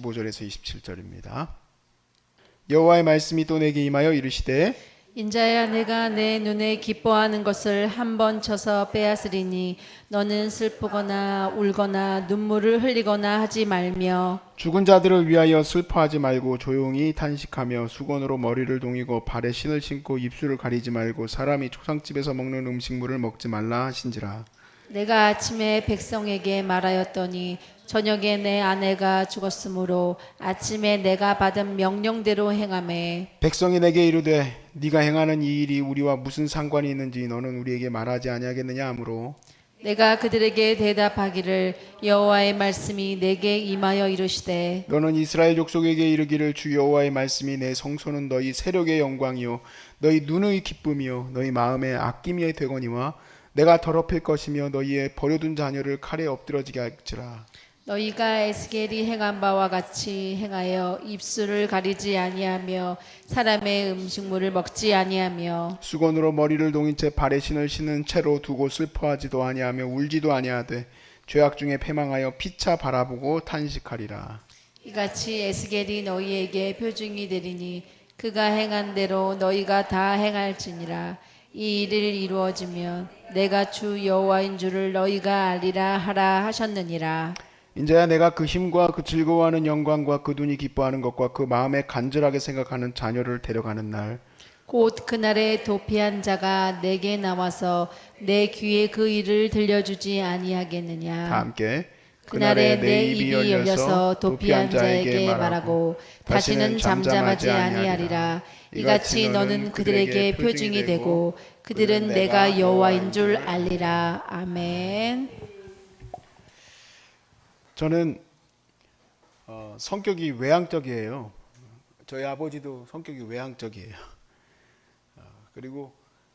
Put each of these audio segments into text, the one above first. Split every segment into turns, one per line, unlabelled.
25절에서 27절입니다. 여호와의 말씀이 또 내게 임하여 이르시되
인자야 내가 내 눈에 기뻐하는 것을 한 번 쳐서 빼앗으리니 너는 슬프거나 울거나 눈물을 흘리거나 하지 말며
죽은 자들을 위하여 슬퍼하지 말고 조용히 탄식하며 수건으로 머리를 동이고 발에 신을 신고 입술을 가리지 말고 사람이 초상집에서 먹는 음식물을 먹지 말라 하신지라.
내가 아침에 백성에게 말하였더니 저녁에 내 아내가 죽었으므로 아침에 내가 받은 명령대로 행하매
백성이 내게 이르되 네가 행하는 이 일이 우리와 무슨 상관이 있는지 너는 우리에게 말하지 아니하겠느냐 하므로
내가 그들에게 대답하기를 여호와의 말씀이 내게 임하여 이르시되
너는 이스라엘 족속에게 이르기를 주 여호와의 말씀이 내 성소는 너희 세력의 영광이요 너희 눈의 기쁨이요 너희 마음의 아낌이 되거니와 내가 더럽힐 것이며 너희의 버려둔 자녀를 칼에 엎드러지게 할지라.
너희가 에스겔이 행한 바와 같이 행하여 입술을 가리지 아니하며 사람의 음식물을 먹지 아니하며
수건으로 머리를 동인 채 발에 신을 신은 채로 두고 슬퍼하지도 아니하며 울지도 아니하되 죄악 중에 패망하여 피차 바라보고 탄식하리라.
이같이 에스겔이 너희에게 표징이 되리니 그가 행한 대로 너희가 다 행할지니라. 이 일이 이루어지면 내가 주 여호와인 줄을 너희가 알리라 하라 하셨느니라.
인자야 내가 그 힘과 그 즐거워하는 영광과 그 눈이 기뻐하는 것과 그 마음에 간절하게 생각하는 자녀를 데려가는 날
곧 그날에 도피한 자가 내게 나와서 내 귀에 그 일을 들려주지 아니하겠느냐.
다 함께
그날에 내 입이 열려서 도피한 자에게 말하고 다시는 잠잠하지 아니하리라. 이같이 너는 그들에게 표징이 되고 그들은 내가 여호와인 줄 알리라. 아멘.
저는 성격이 외향적이에요. 저희 아버지도 성격이 외향적이에요. 그리고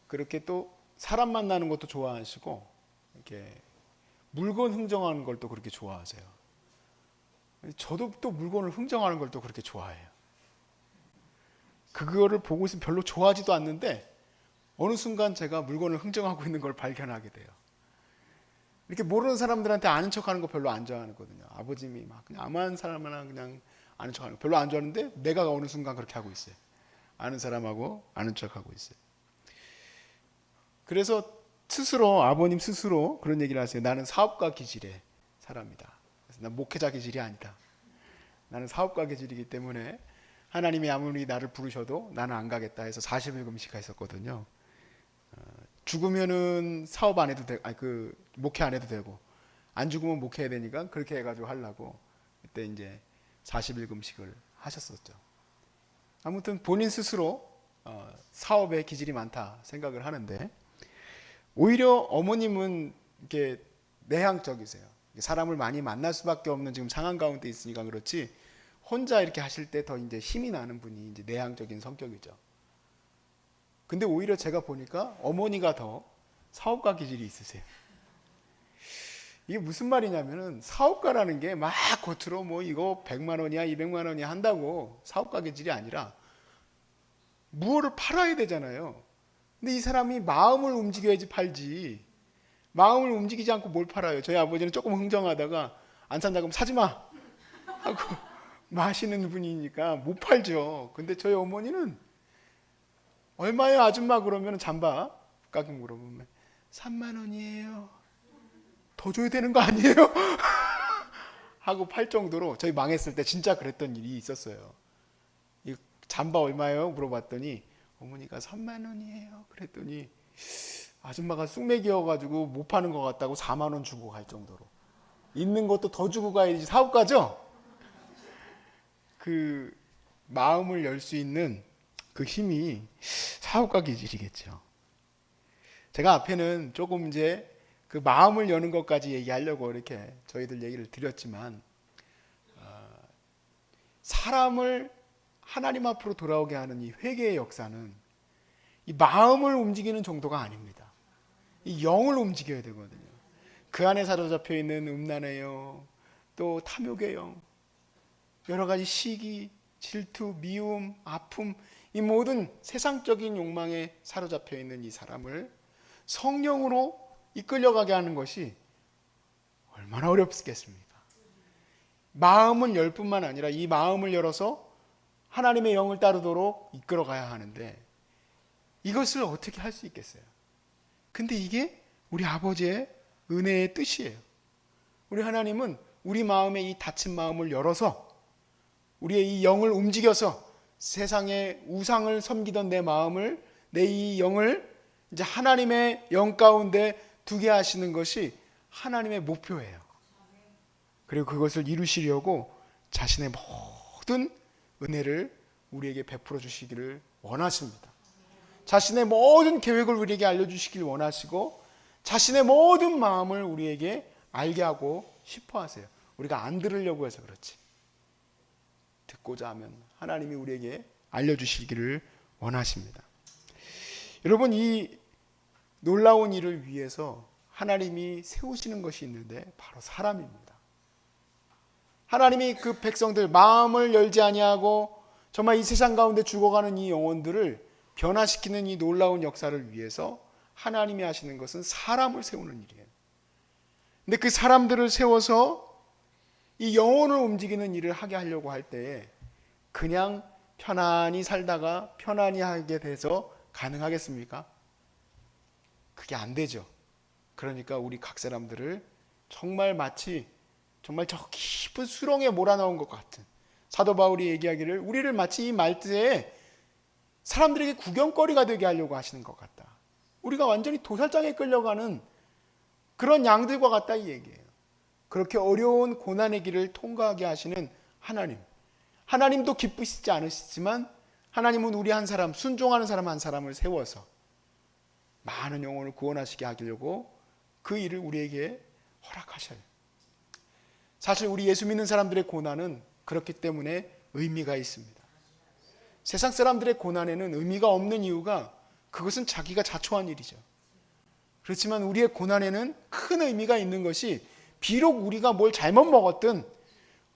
그렇게 또 사람 만나는 것도 좋아하시고 이렇게 물건 흥정하는 걸 또 그렇게 좋아하세요. 저도 또 물건을 흥정하는 걸 또 그렇게 좋아해요. 그거를 보고 있으면 별로 좋아하지도 않는데 어느 순간 제가 물건을 흥정하고 있는 걸 발견하게 돼요. 이렇게 모르는 사람들한테 아는 척하는 거 별로 안 좋아하거든요. 아버님이 막 그냥 아무한 사람이나 그냥 아는 척하는 거 별로 안 좋아하는데 내가 어느 순간 그렇게 하고 있어요. 아는 사람하고 아는 척하고 있어요. 그래서 스스로 아버님 스스로 그런 얘기를 하세요. 나는 사업가 기질의 사람이다. 그래서 난 목회자 기질이 아니다. 나는 사업가 기질이기 때문에 하나님이 아무리 나를 부르셔도 나는 안 가겠다 해서 40일 금식했었거든요. 죽으면은 사업 안 해도 되고, 목회 안 해도 되고, 안 죽으면 목회해야 되니까 그렇게 해가지고 하려고 그때 이제 40일 금식을 하셨었죠. 아무튼 본인 스스로 사업에 기질이 많다 생각을 하는데 오히려 어머님은 이렇게 내향적이세요. 사람을 많이 만날 수밖에 없는 지금 상황 가운데 있으니까 그렇지 혼자 이렇게 하실 때 더 이제 힘이 나는 분이 이제 내향적인 성격이죠. 근데 오히려 제가 보니까 어머니가 더 사업가 기질이 있으세요. 이게 무슨 말이냐면은 사업가라는 게 막 겉으로 뭐 이거 100만 원이야 200만 원이야 한다고 사업가 기질이 아니라 무엇을 팔아야 되잖아요. 근데 이 사람이 마음을 움직여야지 팔지. 마음을 움직이지 않고 뭘 팔아요. 저희 아버지는 조금 흥정하다가 안 산다 그러면 사지 마 하고 마시는 분이니까 못 팔죠. 근데 저희 어머니는 얼마예요 아줌마 그러면 잠바 가끔 물어보면 3만 원이에요. 더 줘야 되는 거 아니에요? 하고 팔 정도로 저희 망했을 때 진짜 그랬던 일이 있었어요. 이 잠바 얼마예요? 물어봤더니 어머니가 3만 원이에요. 그랬더니 아줌마가 쑥맥이어가지고 못 파는 것 같다고 4만 원 주고 갈 정도로 있는 것도 더 주고 가야지 사업가죠? 그 마음을 열 수 있는 그 힘이 사업가 기질이겠죠. 제가 앞에는 조금 이제 그 마음을 여는 것까지 얘기하려고 이렇게 저희들 얘기를 드렸지만 사람을 하나님 앞으로 돌아오게 하는 이 회개의 역사는 이 마음을 움직이는 정도가 아닙니다. 이 영을 움직여야 되거든요. 그 안에 사로잡혀 있는 음란의 영, 또 탐욕의 영, 여러 가지 시기, 질투, 미움, 아픔, 이 모든 세상적인 욕망에 사로잡혀 있는 이 사람을 성령으로 이끌려가게 하는 것이 얼마나 어렵겠습니까? 마음을 열 뿐만 아니라 이 마음을 열어서 하나님의 영을 따르도록 이끌어가야 하는데 이것을 어떻게 할 수 있겠어요? 근데 이게 우리 아버지의 은혜의 뜻이에요. 우리 하나님은 우리 마음의 이 닫힌 마음을 열어서 우리의 이 영을 움직여서 세상의 우상을 섬기던 내 마음을, 내 이 영을 이제 하나님의 영 가운데 두게 하시는 것이 하나님의 목표예요. 그리고 그것을 이루시려고 자신의 모든 은혜를 우리에게 베풀어 주시기를 원하십니다. 자신의 모든 계획을 우리에게 알려주시길 원하시고 자신의 모든 마음을 우리에게 알게 하고 싶어 하세요. 우리가 안 들으려고 해서 그렇지. 듣고자 하면 하나님이 우리에게 알려주시기를 원하십니다. 여러분, 이 놀라운 일을 위해서 하나님이 세우시는 것이 있는데 바로 사람입니다. 하나님이 그 백성들 마음을 열지 아니하고 정말 이 세상 가운데 죽어가는 이 영혼들을 변화시키는 이 놀라운 역사를 위해서 하나님이 하시는 것은 사람을 세우는 일이에요. 근데 그 사람들을 세워서 이 영혼을 움직이는 일을 하게 하려고 할 때에 그냥 편안히 살다가 편안히 하게 돼서 가능하겠습니까? 그게 안 되죠. 그러니까 우리 각 사람들을 정말 마치 정말 저 깊은 수렁에 몰아넣은 것 같은, 사도 바울이 얘기하기를 우리를 마치 이 말트에 사람들에게 구경거리가 되게 하려고 하시는 것 같다. 우리가 완전히 도살장에 끌려가는 그런 양들과 같다 이 얘기예요. 그렇게 어려운 고난의 길을 통과하게 하시는 하나님. 하나님도 기쁘시지 않으시지만 하나님은 우리 한 사람, 순종하는 사람 한 사람을 세워서 많은 영혼을 구원하시게 하려고 그 일을 우리에게 허락하셔요. 사실 우리 예수 믿는 사람들의 고난은 그렇기 때문에 의미가 있습니다. 세상 사람들의 고난에는 의미가 없는 이유가 그것은 자기가 자초한 일이죠. 그렇지만 우리의 고난에는 큰 의미가 있는 것이 비록 우리가 뭘 잘못 먹었든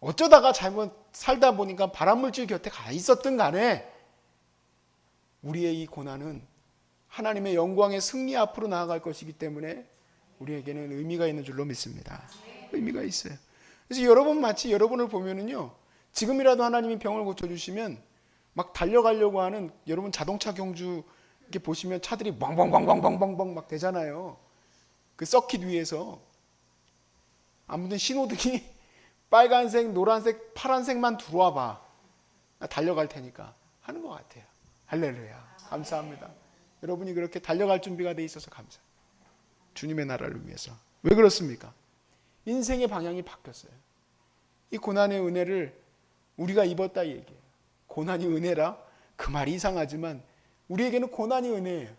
어쩌다가 잘못 살다 보니까 발암물질 곁에 가 있었든 간에 우리의 이 고난은 하나님의 영광의 승리 앞으로 나아갈 것이기 때문에 우리에게는 의미가 있는 줄로 믿습니다. 의미가 있어요. 그래서 여러분 마치 여러분을 보면은요, 지금이라도 하나님이 병을 고쳐주시면 막 달려가려고 하는, 여러분 자동차 경주 이렇게 보시면 차들이 뻥뻥뻥뻥뻥뻥 막 되잖아요. 그 서킷 위에서 아무튼 신호등이 빨간색, 노란색, 파란색만 들어와 봐. 나 달려갈 테니까 하는 것 같아요. 할렐루야. 감사합니다. 여러분이 그렇게 달려갈 준비가 돼 있어서 감사합니다. 주님의 나라를 위해서. 왜 그렇습니까? 인생의 방향이 바뀌었어요. 이 고난의 은혜를 우리가 입었다 이 얘기예요. 고난이 은혜라? 그 말이 이상하지만 우리에게는 고난이 은혜예요.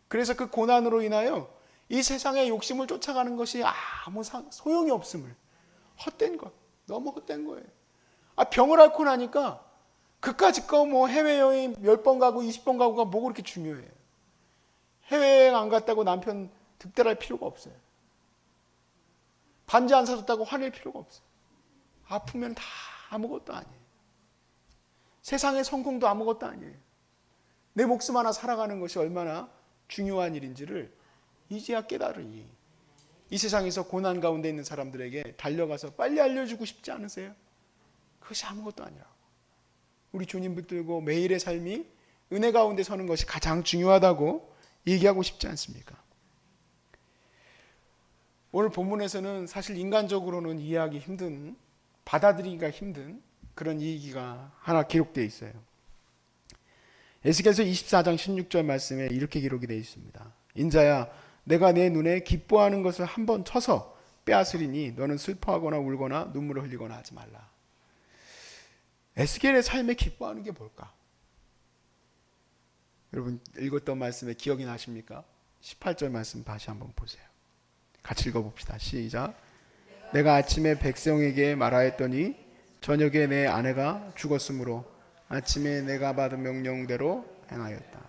그래서 그 고난으로 인하여 이 세상의 욕심을 쫓아가는 것이 아무 소용이 없음을, 헛된 것, 너무 헛된 거예요. 병을 앓고 나니까 그까짓 거 뭐 해외여행 10번 가고 20번 가고가 뭐가 그렇게 중요해요. 해외여행 안 갔다고 남편 득달할 필요가 없어요. 반지 안 사줬다고 화낼 필요가 없어요. 아프면 다 아무것도 아니에요. 세상의 성공도 아무것도 아니에요. 내 목숨 하나 살아가는 것이 얼마나 중요한 일인지를 이제야 깨달으니 이 세상에서 고난 가운데 있는 사람들에게 달려가서 빨리 알려주고 싶지 않으세요? 그것이 아무것도 아니라고. 우리 주님 붙들고 매일의 삶이 은혜 가운데 서는 것이 가장 중요하다고 얘기하고 싶지 않습니까? 오늘 본문에서는 사실 인간적으로는 이해하기 힘든, 받아들이기가 힘든 그런 얘기가 하나 기록되어 있어요. 에스겔서 24장 16절 말씀에 이렇게 기록이 되어 있습니다. 인자야, 내가 내 눈에 기뻐하는 것을 한번 쳐서 빼앗으리니 너는 슬퍼하거나 울거나 눈물을 흘리거나 하지 말라. 에스겔의 삶에 기뻐하는 게 뭘까? 여러분 읽었던 말씀에 기억이 나십니까? 18절 말씀 다시 한번 보세요. 같이 읽어봅시다. 시작. 내가 아침에 백성에게 말하였더니 저녁에 내 아내가 죽었으므로 아침에 내가 받은 명령대로 행하였다.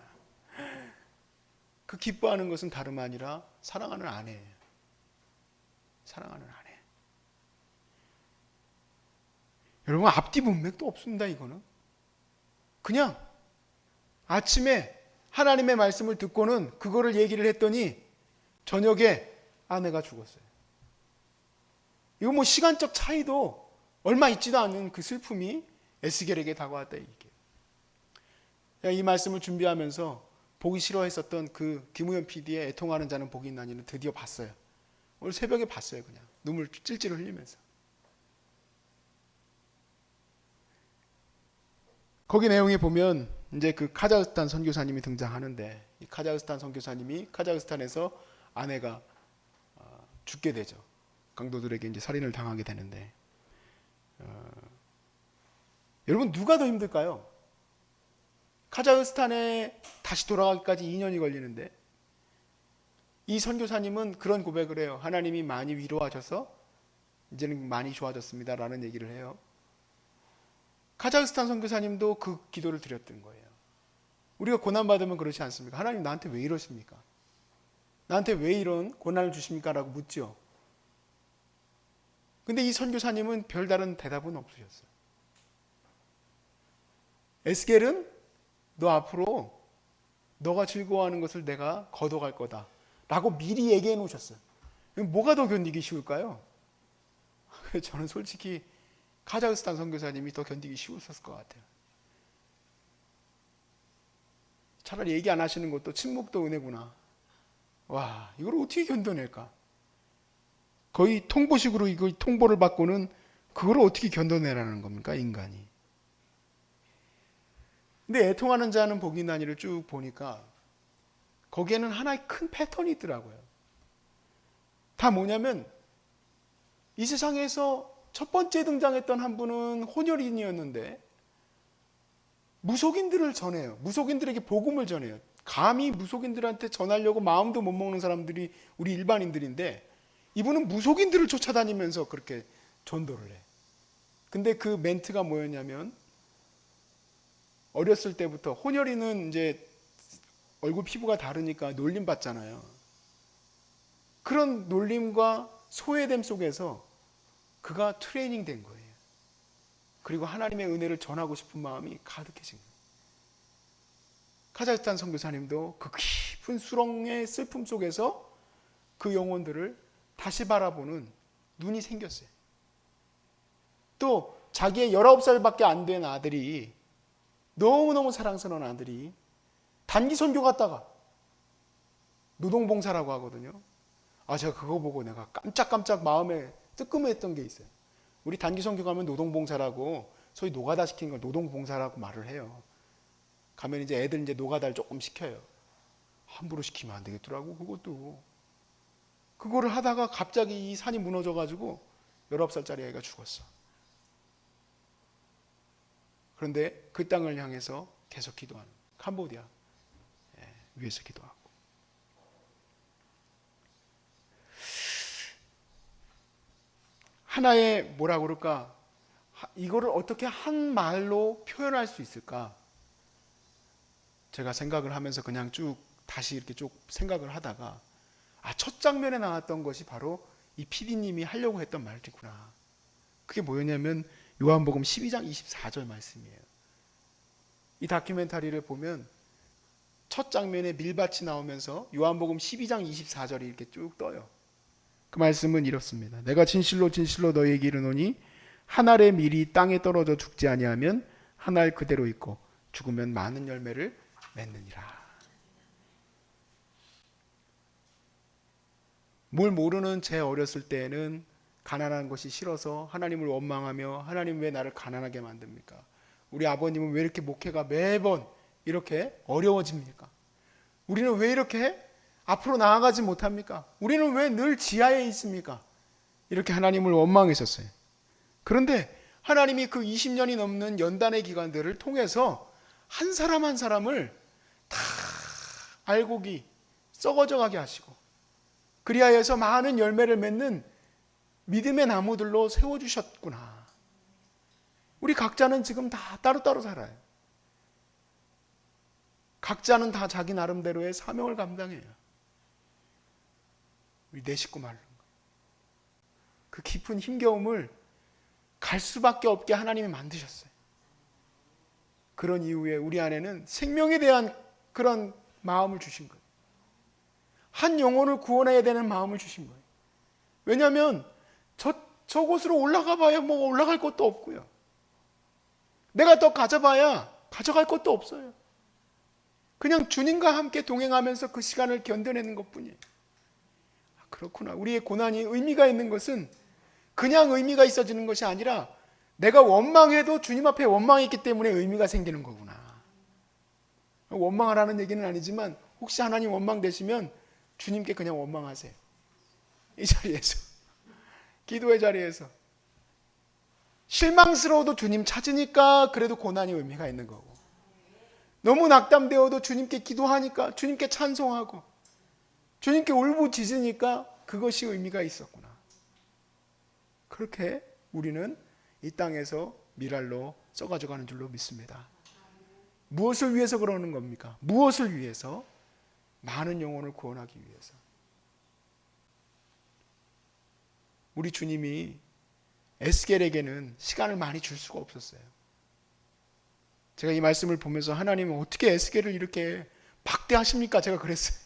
그 기뻐하는 것은 다름 아니라 사랑하는 아내예요. 사랑하는 아내. 여러분 앞뒤 문맥도 없습니다. 이거는 그냥 아침에 하나님의 말씀을 듣고는 그거를 얘기를 했더니 저녁에 아내가 죽었어요. 이거 뭐 시간적 차이도 얼마 있지도 않은 그 슬픔이 에스겔에게 다가왔다 이게. 이 말씀을 준비하면서 보기 싫어했었던 그 김우현 PD의 애통하는 자는 복이 있나니는 드디어 봤어요. 오늘 새벽에 봤어요. 그냥 눈물 찔찔 흘리면서. 거기 내용에 보면 이제 그 카자흐스탄 선교사님이 등장하는데, 이 카자흐스탄 선교사님이 카자흐스탄에서 아내가 죽게 되죠. 강도들에게 이제 살인을 당하게 되는데, 여러분 누가 더 힘들까요? 카자흐스탄에 다시 돌아가기까지 2년이 걸리는데, 이 선교사님은 그런 고백을 해요. 하나님이 많이 위로하셔서 이제는 많이 좋아졌습니다 라는 얘기를 해요. 카자흐스탄 선교사님도 그 기도를 드렸던 거예요. 우리가 고난받으면 그렇지 않습니까? 하나님 나한테 왜 이러십니까? 나한테 왜 이런 고난을 주십니까? 라고 묻죠. 근데 이 선교사님은 별다른 대답은 없으셨어요. 에스겔은 너 앞으로 너가 즐거워하는 것을 내가 거둬갈 거다 라고 미리 얘기해 놓으셨어요. 뭐가 더 견디기 쉬울까요? 저는 솔직히 카자흐스탄 선교사님이 더 견디기 쉬웠을 것 같아요. 차라리 얘기 안 하시는 것도 침묵도 은혜구나. 와, 이걸 어떻게 견뎌낼까? 거의 통보식으로 이거 통보를 받고는 그걸 어떻게 견뎌내라는 겁니까, 인간이? 근데 애통하는 자는 복이 있나니를 쭉 보니까 거기에는 하나의 큰 패턴이 있더라고요. 다 뭐냐면 이 세상에서 첫 번째 등장했던 한 분은 혼혈인이었는데 무속인들을 전해요. 무속인들에게 복음을 전해요. 감히 무속인들한테 전하려고 마음도 못 먹는 사람들이 우리 일반인들인데 이분은 무속인들을 쫓아다니면서 그렇게 전도를 해. 근데 그 멘트가 뭐였냐면 어렸을 때부터 혼혈인은 이제 얼굴 피부가 다르니까 놀림 받잖아요. 그런 놀림과 소외됨 속에서 그가 트레이닝 된 거예요. 그리고 하나님의 은혜를 전하고 싶은 마음이 가득해진 거예요. 카자흐스탄 선교사님도 그 깊은 수렁의 슬픔 속에서 그 영혼들을 다시 바라보는 눈이 생겼어요. 또 자기의 19살밖에 안 된 아들이, 너무너무 사랑스러운 아들이 단기 선교 갔다가 노동봉사라고 하거든요. 제가 그거 보고 내가 깜짝깜짝 마음에 뜨끔했던 게 있어요. 우리 단기 선교 가면 노동봉사라고, 소위 노가다 시킨 걸 노동봉사라고 말을 해요. 가면 이제 애들 이제 노가다를 조금 시켜요. 함부로 시키면 안 되겠더라고, 그것도. 그거를 하다가 갑자기 이 산이 무너져가지고 19살짜리 애가 죽었어. 그런데 그 땅을 향해서 계속 기도하는, 캄보디아 위에서 기도하고. 하나의 뭐라 그럴까, 이거를 어떻게 한 말로 표현할 수 있을까? 제가 생각을 하면서 그냥 쭉 다시 이렇게 쭉 생각을 하다가 첫 장면에 나왔던 것이 바로 이 PD님이 하려고 했던 말이구나. 그게 뭐였냐면 요한복음 12장 24절 말씀이에요. 이 다큐멘터리를 보면 첫 장면에 밀밭이 나오면서 요한복음 12장 24절이 이렇게 쭉 떠요. 그 말씀은 이렇습니다. 내가 진실로 진실로 너희에게 이르노니 한 알의 밀이 땅에 떨어져 죽지 아니하면 한 알 그대로 있고 죽으면 많은 열매를 맺느니라. 뭘 모르는 제 어렸을 때에는 가난한 것이 싫어서 하나님을 원망하며 하나님 왜 나를 가난하게 만듭니까? 우리 아버님은 왜 이렇게 목회가 매번 이렇게 어려워집니까? 우리는 왜 이렇게 앞으로 나아가지 못합니까? 우리는 왜 늘 지하에 있습니까? 이렇게 하나님을 원망했었어요. 그런데 하나님이 그 20년이 넘는 연단의 기간들을 통해서 한 사람 한 사람을 다 알곡이 썩어져 가게 하시고 그리하여서 많은 열매를 맺는 믿음의 나무들로 세워주셨구나. 우리 각자는 지금 다 따로따로 살아요. 각자는 다 자기 나름대로의 사명을 감당해요. 우리 내 식구 말로. 그 깊은 힘겨움을 갈 수밖에 없게 하나님이 만드셨어요. 그런 이후에 우리 안에는 생명에 대한 그런 마음을 주신 거예요. 한 영혼을 구원해야 되는 마음을 주신 거예요. 왜냐하면 저곳으로 올라가 봐야 뭐 올라갈 것도 없고요. 내가 더 가져봐야 가져갈 것도 없어요. 그냥 주님과 함께 동행하면서 그 시간을 견뎌내는 것뿐이에요. 그렇구나. 우리의 고난이 의미가 있는 것은 그냥 의미가 있어지는 것이 아니라 내가 원망해도 주님 앞에 원망했기 때문에 의미가 생기는 거구나. 원망하라는 얘기는 아니지만 혹시 하나님 원망되시면 주님께 그냥 원망하세요. 이 자리에서, 기도의 자리에서. 실망스러워도 주님 찾으니까 그래도 고난이 의미가 있는 거고, 너무 낙담되어도 주님께 기도하니까, 주님께 찬송하고, 주님께 울부짖으니까 그것이 의미가 있었구나. 그렇게 우리는 이 땅에서 미랄로 썩어져가는 줄로 믿습니다. 무엇을 위해서 그러는 겁니까? 무엇을 위해서? 많은 영혼을 구원하기 위해서. 우리 주님이 에스겔에게는 시간을 많이 줄 수가 없었어요. 제가 이 말씀을 보면서 하나님은 어떻게 에스겔을 이렇게 박대하십니까? 제가 그랬어요.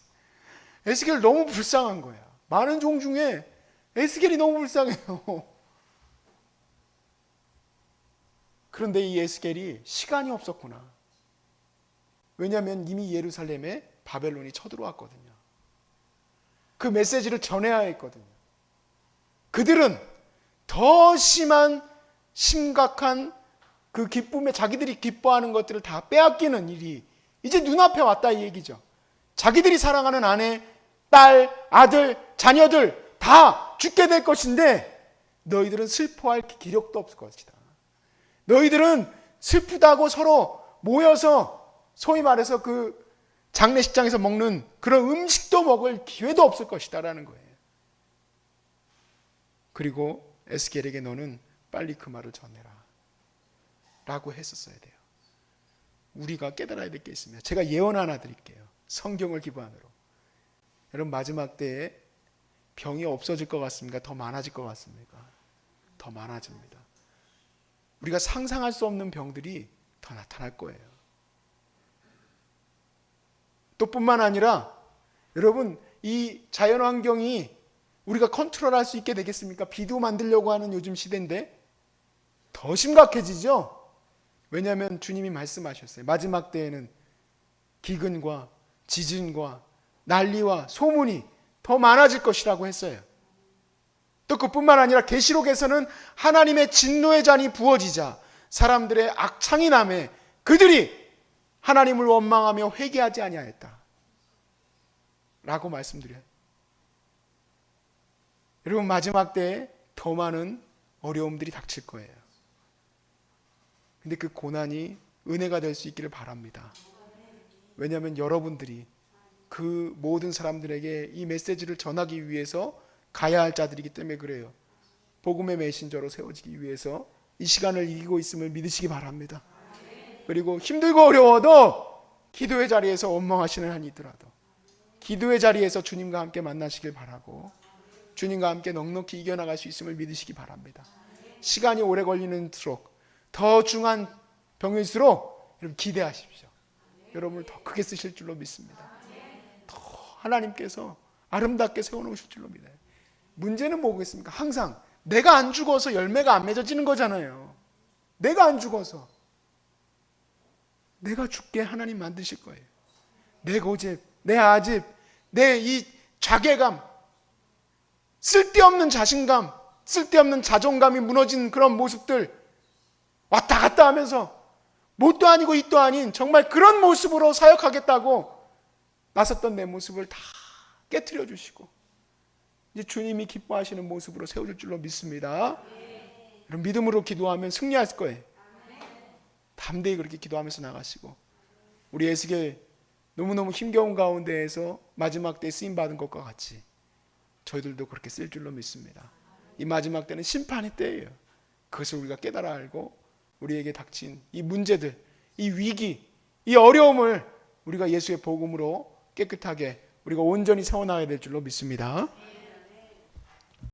에스겔 너무 불쌍한 거야. 많은 종 중에 에스겔이 너무 불쌍해요. 그런데 이 에스겔이 시간이 없었구나. 왜냐하면 이미 예루살렘에 바벨론이 쳐들어왔거든요. 그 메시지를 전해야 했거든요. 그들은 더 심한 심각한 그 기쁨에 자기들이 기뻐하는 것들을 다 빼앗기는 일이 이제 눈앞에 왔다 이 얘기죠. 자기들이 사랑하는 아내, 딸, 아들, 자녀들 다 죽게 될 것인데 너희들은 슬퍼할 기력도 없을 것이다. 너희들은 슬프다고 서로 모여서 소위 말해서 그 장례식장에서 먹는 그런 음식도 먹을 기회도 없을 것이다 라는 거예요. 그리고 에스겔에게 너는 빨리 그 말을 전해라 라고 했었어야 돼요. 우리가 깨달아야 될 게 있습니다. 제가 예언 하나 드릴게요. 성경을 기반으로. 여러분, 마지막 때에 병이 없어질 것 같습니까? 더 많아질 것 같습니까? 더 많아집니다. 우리가 상상할 수 없는 병들이 더 나타날 거예요. 또 뿐만 아니라 여러분, 이 자연환경이 우리가 컨트롤할 수 있게 되겠습니까? 비도 만들려고 하는 요즘 시대인데 더 심각해지죠? 왜냐하면 주님이 말씀하셨어요. 마지막 때에는 기근과 지진과 난리와 소문이 더 많아질 것이라고 했어요. 또 그뿐만 아니라 계시록에서는 하나님의 진노의 잔이 부어지자 사람들의 악창이 나매 그들이 하나님을 원망하며 회개하지 아니하였다 라고 말씀드려요. 여러분, 마지막 때에 더 많은 어려움들이 닥칠 거예요. 근데 그 고난이 은혜가 될 수 있기를 바랍니다. 왜냐하면 여러분들이 그 모든 사람들에게 이 메시지를 전하기 위해서 가야 할 자들이기 때문에 그래요. 복음의 메신저로 세워지기 위해서 이 시간을 이기고 있음을 믿으시기 바랍니다. 그리고 힘들고 어려워도 기도의 자리에서 원망하시는 한이 있더라도 기도의 자리에서 주님과 함께 만나시길 바라고 주님과 함께 넉넉히 이겨나갈 수 있음을 믿으시기 바랍니다. 시간이 오래 걸리는수록 더 중한 병일수록 여러분 기대하십시오. 여러분을 더 크게 쓰실 줄로 믿습니다. 더 하나님께서 아름답게 세워놓으실 줄로 믿어요. 문제는 뭐겠습니까? 항상 내가 안 죽어서 열매가 안 맺어지는 거잖아요. 내가 안 죽어서. 내가 죽게 하나님 만드실 거예요. 내 고집, 내 아집, 내 이 자괴감, 쓸데없는 자신감, 쓸데없는 자존감이 무너진 그런 모습들 왔다 갔다 하면서 뭣도 아니고 이도 아닌 정말 그런 모습으로 사역하겠다고 나섰던 내 모습을 다 깨트려 주시고 이제 주님이 기뻐하시는 모습으로 세워줄 줄로 믿습니다. 그럼 믿음으로 기도하면 승리할 거예요. 담대히 그렇게 기도하면서 나가시고 우리 에스겔 너무너무 힘겨운 가운데에서 마지막 때 쓰임받은 것과 같이 저희들도 그렇게 쓸 줄로 믿습니다. 이 마지막 때는 심판의 때예요. 그것을 우리가 깨달아 알고 우리에게 닥친 이 문제들, 이 위기, 이 어려움을 우리가 예수의 복음으로 깨끗하게 우리가 온전히 세워나가야 될 줄로 믿습니다.